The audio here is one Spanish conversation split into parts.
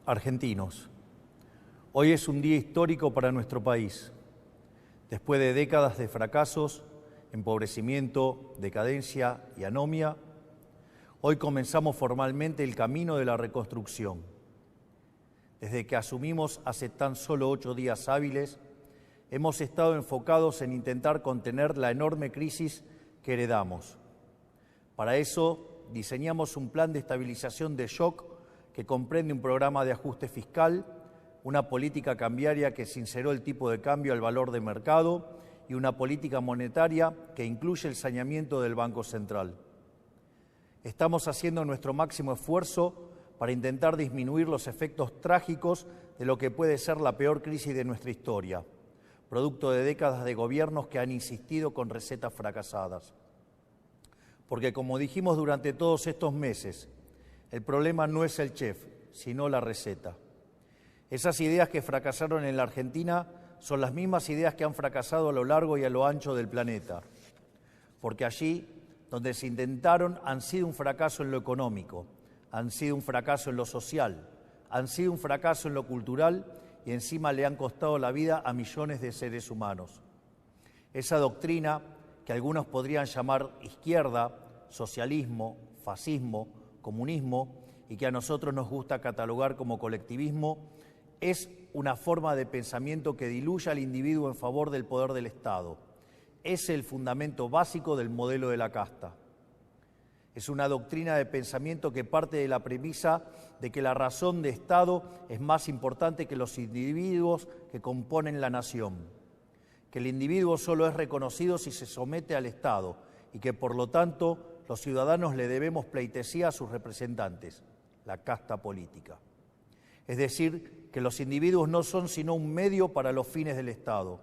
argentinos, hoy es un día histórico para nuestro país. Después de décadas de fracasos, empobrecimiento, decadencia y anomia, hoy comenzamos formalmente el camino de la reconstrucción. Desde que asumimos hace tan solo 8 días hábiles, hemos estado enfocados en intentar contener la enorme crisis que heredamos. Para eso, diseñamos un plan de estabilización de shock que comprende un programa de ajuste fiscal, una política cambiaria que sinceró el tipo de cambio al valor de mercado y una política monetaria que incluye el saneamiento del Banco Central. Estamos haciendo nuestro máximo esfuerzo para intentar disminuir los efectos trágicos de lo que puede ser la peor crisis de nuestra historia, producto de décadas de gobiernos que han insistido con recetas fracasadas. Porque, como dijimos durante todos estos meses, el problema no es el chef, sino la receta. Esas ideas que fracasaron en la Argentina son las mismas ideas que han fracasado a lo largo y a lo ancho del planeta. Porque allí, donde se intentaron, han sido un fracaso en lo económico, han sido un fracaso en lo social, han sido un fracaso en lo cultural y encima le han costado la vida a millones de seres humanos. Esa doctrina, que algunos podrían llamar izquierda, socialismo, fascismo, comunismo, y que a nosotros nos gusta catalogar como colectivismo, es una forma de pensamiento que diluye al individuo en favor del poder del Estado. Es el fundamento básico del modelo de la casta. Es una doctrina de pensamiento que parte de la premisa de que la razón de Estado es más importante que los individuos que componen la nación, que el individuo solo es reconocido si se somete al Estado y que, por lo tanto, los ciudadanos le debemos pleitesía a sus representantes, la casta política. Es decir, que los individuos no son sino un medio para los fines del Estado.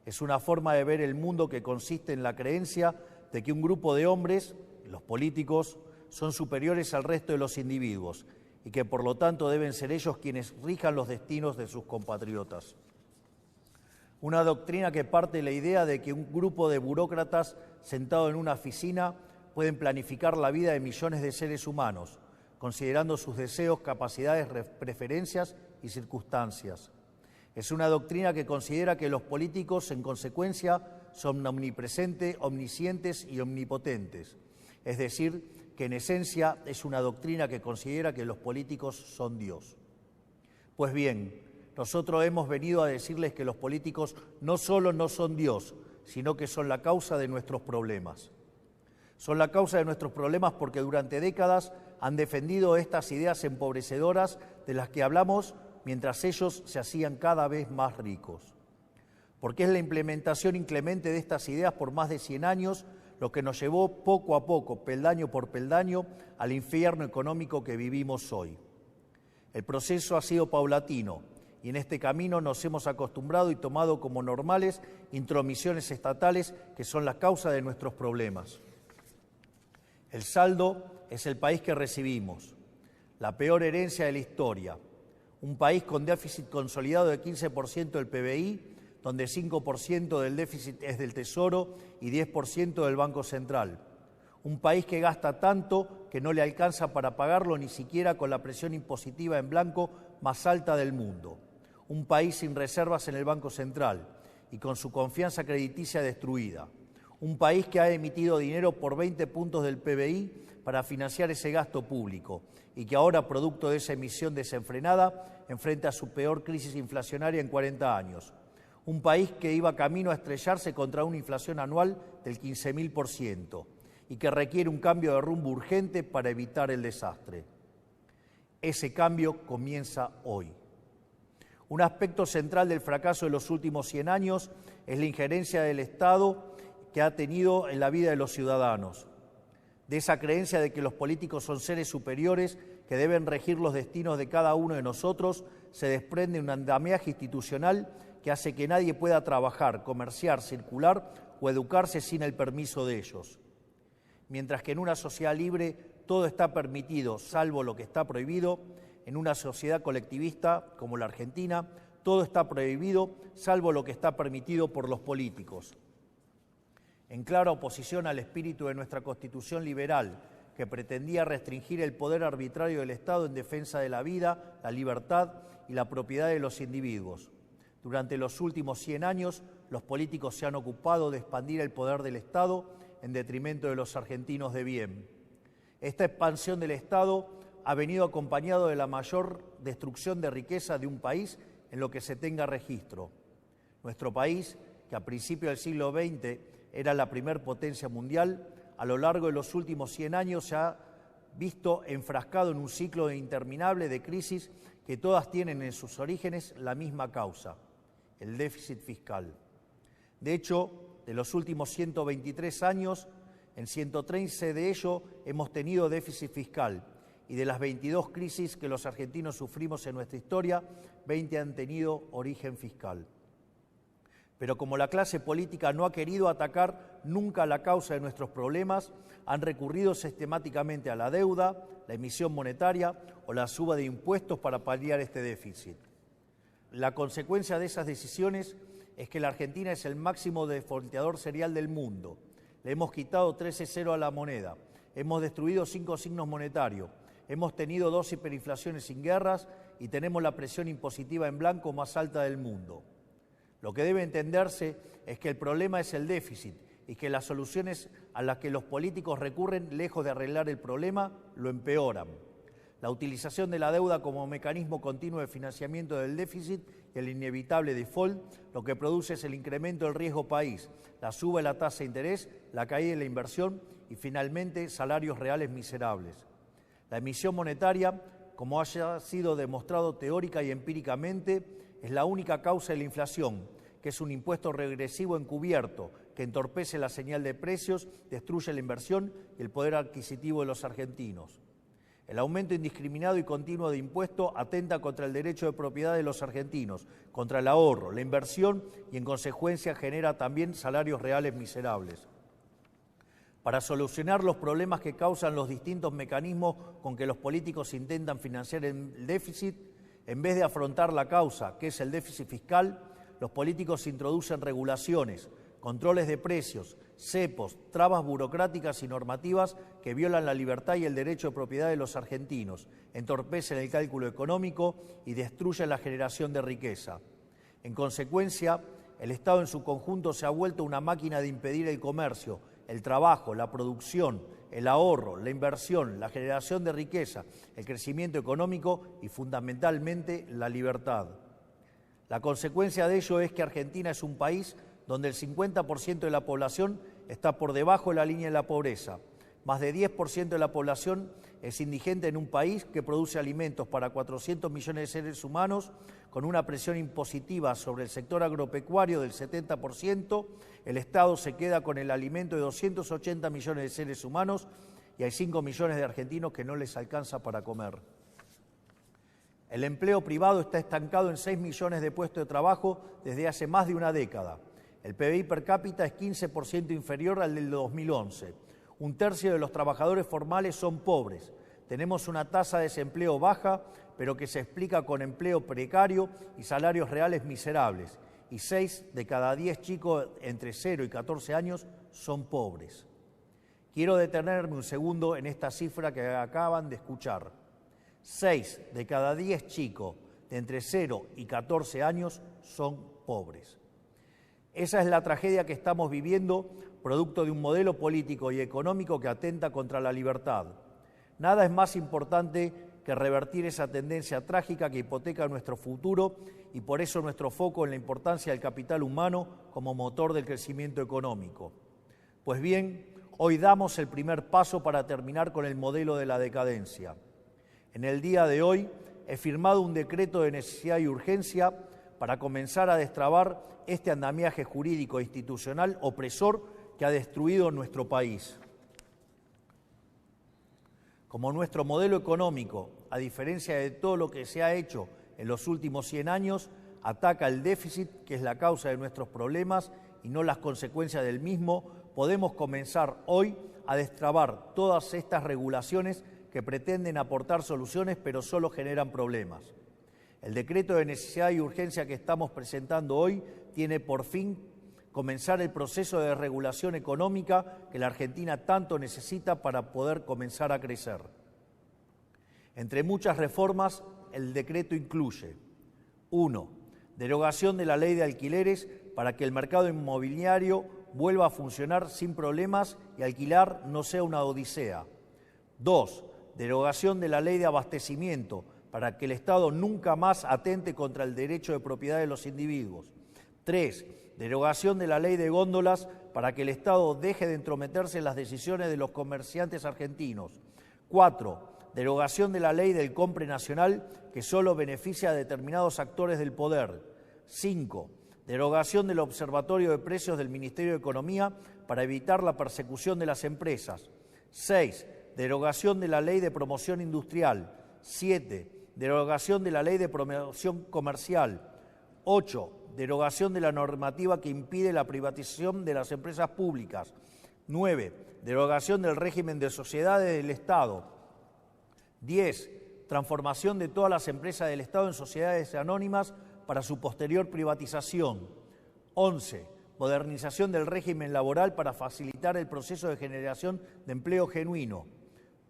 Es una forma de ver el mundo que consiste en la creencia de que un grupo de hombres, los políticos, son superiores al resto de los individuos y que por lo tanto deben ser ellos quienes rijan los destinos de sus compatriotas. Una doctrina que parte de la idea de que un grupo de burócratas sentado en una oficina pueden planificar la vida de millones de seres humanos, considerando sus deseos, capacidades, preferencias y circunstancias. Es una doctrina que considera que los políticos, en consecuencia, son omnipresentes, omniscientes y omnipotentes. Es decir, que en esencia es una doctrina que considera que los políticos son Dios. Pues bien, nosotros hemos venido a decirles que los políticos no solo no son Dios, sino que son la causa de nuestros problemas. Son la causa de nuestros problemas porque durante décadas han defendido estas ideas empobrecedoras de las que hablamos mientras ellos se hacían cada vez más ricos. Porque es la implementación inclemente de estas ideas por más de 100 años lo que nos llevó poco a poco, peldaño por peldaño, al infierno económico que vivimos hoy. El proceso ha sido paulatino y en este camino nos hemos acostumbrado y tomado como normales intromisiones estatales que son la causa de nuestros problemas. El saldo es el país que recibimos, la peor herencia de la historia, un país con déficit consolidado de 15% del PBI, donde 5% del déficit es del Tesoro y 10% del Banco Central. Un país que gasta tanto que no le alcanza para pagarlo ni siquiera con la presión impositiva en blanco más alta del mundo. Un país sin reservas en el Banco Central y con su confianza crediticia destruida. Un país que ha emitido dinero por 20 puntos del PBI para financiar ese gasto público y que ahora, producto de esa emisión desenfrenada, enfrenta su peor crisis inflacionaria en 40 años. Un país que iba camino a estrellarse contra una inflación anual del 15.000% y que requiere un cambio de rumbo urgente para evitar el desastre. Ese cambio comienza hoy. Un aspecto central del fracaso de los últimos 100 años es la injerencia del Estado que ha tenido en la vida de los ciudadanos, de esa creencia de que los políticos son seres superiores que deben regir los destinos de cada uno de nosotros, se desprende un andamiaje institucional que hace que nadie pueda trabajar, comerciar, circular o educarse sin el permiso de ellos. Mientras que en una sociedad libre todo está permitido, salvo lo que está prohibido, en una sociedad colectivista como la Argentina, todo está prohibido, salvo lo que está permitido por los políticos. En clara oposición al espíritu de nuestra Constitución liberal, que pretendía restringir el poder arbitrario del Estado en defensa de la vida, la libertad y la propiedad de los individuos. Durante los últimos 100 años, los políticos se han ocupado de expandir el poder del Estado en detrimento de los argentinos de bien. Esta expansión del Estado ha venido acompañado de la mayor destrucción de riqueza de un país en lo que se tenga registro. Nuestro país, que a principios del siglo XX era la primer potencia mundial, a lo largo de los últimos 100 años se ha visto enfrascado en un ciclo interminable de crisis que todas tienen en sus orígenes la misma causa: el déficit fiscal. De hecho, de los últimos 123 años, en 113 de ellos hemos tenido déficit fiscal, y de las 22 crisis que los argentinos sufrimos en nuestra historia, 20 han tenido origen fiscal. Pero como la clase política no ha querido atacar nunca la causa de nuestros problemas, han recurrido sistemáticamente a la deuda, la emisión monetaria o la suba de impuestos para paliar este déficit. La consecuencia de esas decisiones es que la Argentina es el máximo defaulteador serial del mundo. Le hemos quitado 13-0 a la moneda, hemos destruido 5 signos monetarios, hemos tenido 2 hiperinflaciones sin guerras y tenemos la presión impositiva en blanco más alta del mundo. Lo que debe entenderse es que el problema es el déficit y que las soluciones a las que los políticos recurren, lejos de arreglar el problema, lo empeoran. La utilización de la deuda como mecanismo continuo de financiamiento del déficit y el inevitable default, lo que produce es el incremento del riesgo país, la suba de la tasa de interés, la caída de la inversión y finalmente salarios reales miserables. La emisión monetaria, como haya sido demostrado teórica y empíricamente, es la única causa de la inflación, que es un impuesto regresivo encubierto que entorpece la señal de precios, destruye la inversión y el poder adquisitivo de los argentinos. El aumento indiscriminado y continuo de impuestos atenta contra el derecho de propiedad de los argentinos, contra el ahorro, la inversión y en consecuencia genera también salarios reales miserables. Para solucionar los problemas que causan los distintos mecanismos con que los políticos intentan financiar el déficit, en vez de afrontar la causa, que es el déficit fiscal, los políticos introducen regulaciones, controles de precios, cepos, trabas burocráticas y normativas que violan la libertad y el derecho de propiedad de los argentinos, entorpecen el cálculo económico y destruyen la generación de riqueza. En consecuencia, el Estado en su conjunto se ha vuelto una máquina de impedir el comercio, el trabajo, la producción, el ahorro, la inversión, la generación de riqueza, el crecimiento económico y fundamentalmente la libertad. La consecuencia de ello es que Argentina es un país donde el 50% de la población está por debajo de la línea de la pobreza. Más de 10% de la población es indigente en un país que produce alimentos para 400 millones de seres humanos, con una presión impositiva sobre el sector agropecuario del 70%, el Estado se queda con el alimento de 280 millones de seres humanos y hay 5 millones de argentinos que no les alcanza para comer. El empleo privado está estancado en 6 millones de puestos de trabajo desde hace más de una década. El PBI per cápita es 15% inferior al del 2011. Un tercio de los trabajadores formales son pobres. Tenemos una tasa de desempleo baja, pero que se explica con empleo precario y salarios reales miserables. Y 6 de cada 10 chicos entre 0 y 14 años son pobres. Quiero detenerme un segundo en esta cifra que acaban de escuchar. 6 de cada 10 chicos de entre 0 y 14 años son pobres. Esa es la tragedia que estamos viviendo, producto de un modelo político y económico que atenta contra la libertad. Nada es más importante que revertir esa tendencia trágica que hipoteca nuestro futuro y por eso nuestro foco en la importancia del capital humano como motor del crecimiento económico. Pues bien, hoy damos el primer paso para terminar con el modelo de la decadencia. En el día de hoy he firmado un decreto de necesidad y urgencia para comenzar a destrabar este andamiaje jurídico e institucional opresor que ha destruido nuestro país. Como nuestro modelo económico, a diferencia de todo lo que se ha hecho en los últimos 100 años, ataca el déficit, que es la causa de nuestros problemas y no las consecuencias del mismo, podemos comenzar hoy a destrabar todas estas regulaciones que pretenden aportar soluciones pero solo generan problemas. El decreto de necesidad y urgencia que estamos presentando hoy tiene por fin comenzar el proceso de desregulación económica que la Argentina tanto necesita para poder comenzar a crecer. Entre muchas reformas, el decreto incluye: 1. Derogación de la ley de alquileres para que el mercado inmobiliario vuelva a funcionar sin problemas y alquilar no sea una odisea. 2. Derogación de la ley de abastecimiento para que el Estado nunca más atente contra el derecho de propiedad de los individuos. 3. Derogación de la ley de góndolas para que el Estado deje de entrometerse en las decisiones de los comerciantes argentinos. 4. Derogación de la ley del compre nacional que solo beneficia a determinados actores del poder. 5. Derogación del Observatorio de Precios del Ministerio de Economía para evitar la persecución de las empresas. 6. Derogación de la Ley de Promoción Industrial. 7. Derogación de la Ley de Promoción Comercial. 8. Derogación de la normativa que impide la privatización de las empresas públicas. 9. Derogación del régimen de sociedades del Estado. 10. Transformación de todas las empresas del Estado en sociedades anónimas para su posterior privatización. 11. Modernización del régimen laboral para facilitar el proceso de generación de empleo genuino.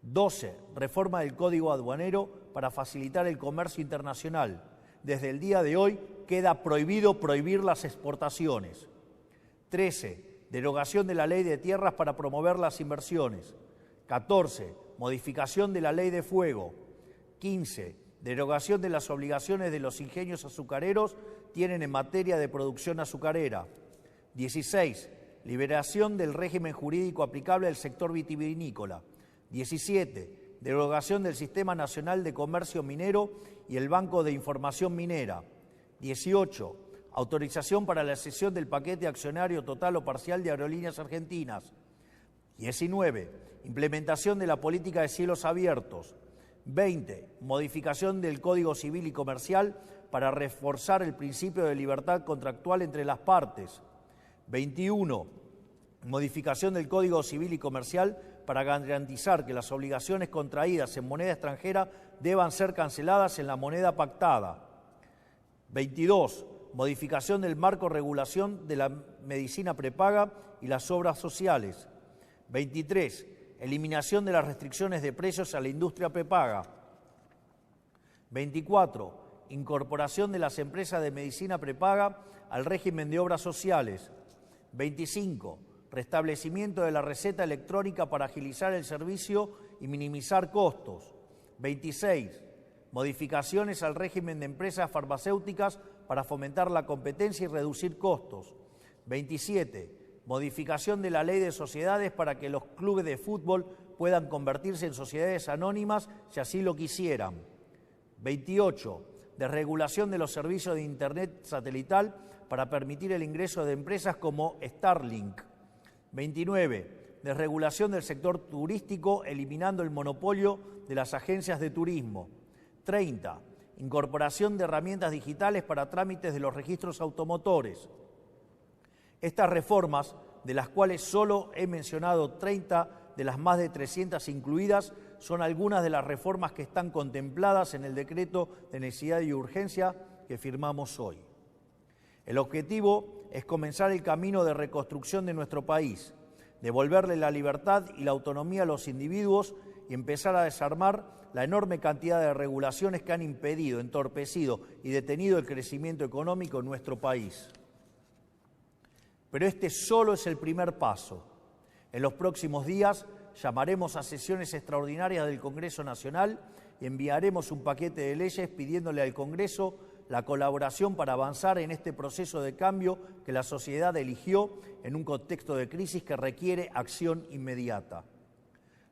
12. Reforma del Código Aduanero para facilitar el comercio internacional. Desde el día de hoy queda prohibido prohibir las exportaciones. 13. Derogación de la Ley de Tierras para promover las inversiones. 14. Modificación de la Ley de Fuego. 15. Derogación de las obligaciones de los ingenios azucareros tienen en materia de producción azucarera. 16. Liberación del régimen jurídico aplicable al sector vitivinícola. 17. Derogación del Sistema Nacional de Comercio Minero y el Banco de Información Minera. 18. Autorización para la cesión del paquete accionario total o parcial de Aerolíneas Argentinas. 19. Implementación de la política de cielos abiertos. 20. Modificación del Código Civil y Comercial para reforzar el principio de libertad contractual entre las partes. 21. Modificación del Código Civil y Comercial para garantizar que las obligaciones contraídas en moneda extranjera deban ser canceladas en la moneda pactada. 22. Modificación del marco regulación de la medicina prepaga y las obras sociales. 23. Eliminación de las restricciones de precios a la industria prepaga. 24. Incorporación de las empresas de medicina prepaga al régimen de obras sociales. 25. Restablecimiento de la receta electrónica para agilizar el servicio y minimizar costos. 26. Modificaciones al régimen de empresas farmacéuticas para fomentar la competencia y reducir costos. 27. Modificación de la Ley de Sociedades para que los clubes de fútbol puedan convertirse en sociedades anónimas si así lo quisieran. 28. Desregulación de los servicios de Internet satelital para permitir el ingreso de empresas como Starlink. 29. Desregulación del sector turístico eliminando el monopolio de las agencias de turismo. 30. Incorporación de herramientas digitales para trámites de los registros automotores. Estas reformas, de las cuales solo he mencionado 30 de las más de 300 incluidas, son algunas de las reformas que están contempladas en el decreto de necesidad y urgencia que firmamos hoy. El objetivo es comenzar el camino de reconstrucción de nuestro país, devolverle la libertad y la autonomía a los individuos y empezar a desarmar la enorme cantidad de regulaciones que han impedido, entorpecido y detenido el crecimiento económico en nuestro país. Pero este solo es el primer paso. En los próximos días llamaremos a sesiones extraordinarias del Congreso Nacional y enviaremos un paquete de leyes pidiéndole al Congreso la colaboración para avanzar en este proceso de cambio que la sociedad eligió en un contexto de crisis que requiere acción inmediata.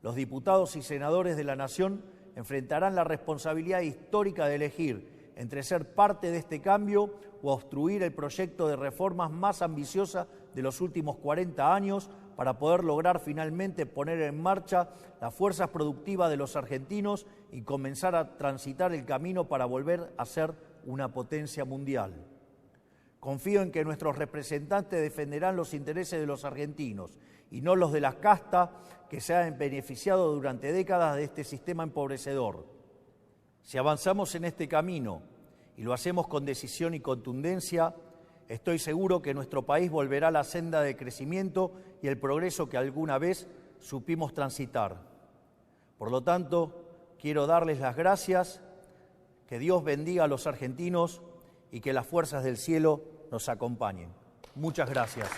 Los diputados y senadores de la Nación enfrentarán la responsabilidad histórica de elegir entre ser parte de este cambio o obstruir el proyecto de reformas más ambiciosa de los últimos 40 años para poder lograr finalmente poner en marcha las fuerzas productivas de los argentinos y comenzar a transitar el camino para volver a ser una potencia mundial. Confío en que nuestros representantes defenderán los intereses de los argentinos y no los de las castas que se han beneficiado durante décadas de este sistema empobrecedor. Si avanzamos en este camino y lo hacemos con decisión y contundencia, estoy seguro que nuestro país volverá a la senda de crecimiento y el progreso que alguna vez supimos transitar. Por lo tanto, quiero darles las gracias, que Dios bendiga a los argentinos y que las fuerzas del cielo nos acompañen. Muchas gracias.